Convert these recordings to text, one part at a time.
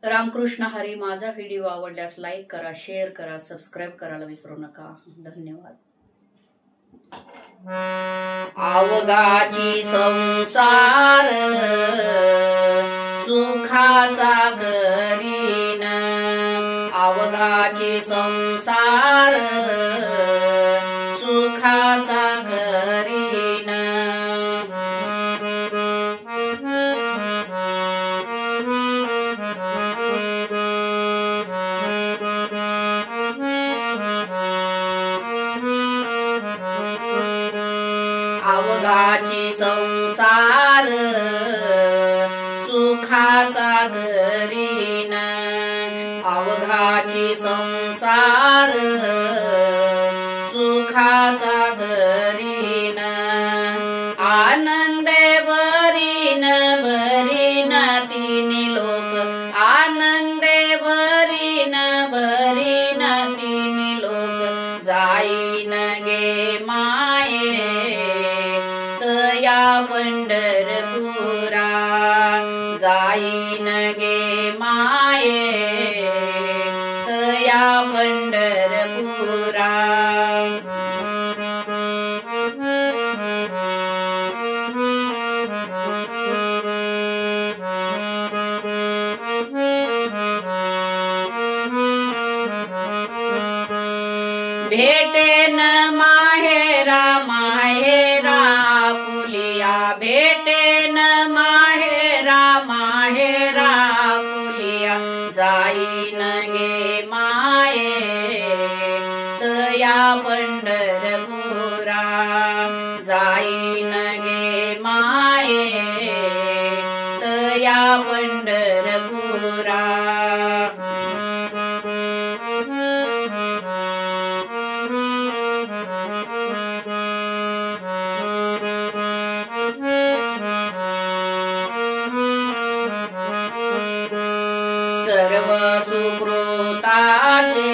रामकृष्ण हरी. माझा व्हिडिओ आवडल्यास लाईक करा, शेअर करा, सबस्क्राईब करायला विसरू नका. धन्यवाद. अवघाची संसार सुखाचा करीन, अवघाची संसार सुखाचा करीन. अवघाची संसार सुखाचा करीन, अवघाची संसार सुखाचा करीन. आनंदे भरीन भरीन तिन्ही लोक, आनंदे भरीन भरीन तिन्ही लोक. जाईन गे माये तया पंढरपुरा, जाईन गे माये तया पंढरपुरा. भेटेन माहेरा माहेरा पुलिया, भेटेन माहेरा माहेरा पुलिया. जाईन गे माये तया पंढरपुरा, जाईन गे माये तया पंढरपुरा. सर्व सुकृताचे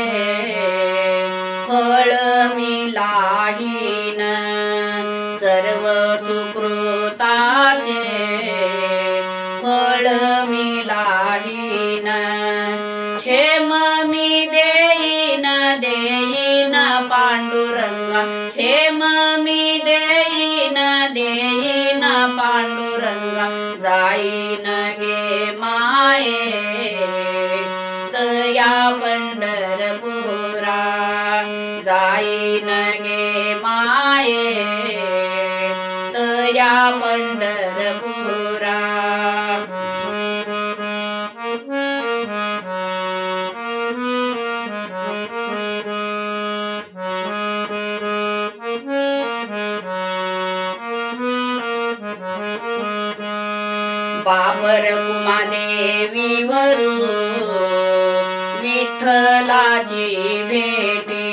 फळ मिलाहीन, सर्व सुकृताचे फळ मिलाहीन. क्षेम मी देईन देईन पांडुरंगा, क्षेम मी देईन देईन पांडुरंगा. जाईन गे माये तया पंढरपुरा, जाईन गे माये तया पंढरपुरा. बाबर कुमादेवी वरू विठ्ठलाची भेटे,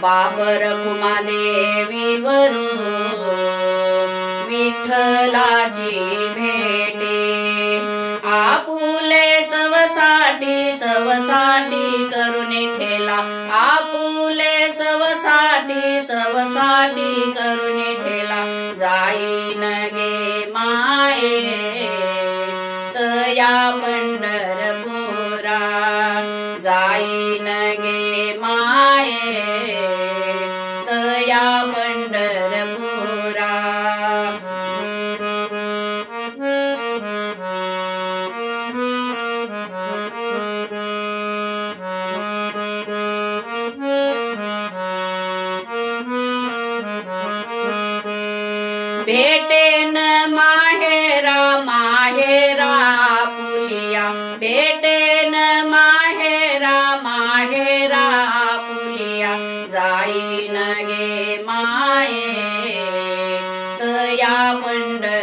बाबर कुमादेवी वरू विठ्ठलाची भेटे. आपुले सवसाठी सवसाठी करुणी ठेला, आपुले सवसाठी सवसाठी करुणी ठेला. जाईन गे माये तया पंढरपुरा, जाईन गे माये तया पंढरपुरा. भेटेन माहेरा माहेरा पुलिया, भेटेन माहेरा माहेरा पुलिया. जाईन गे माये तया पंढरपुरा,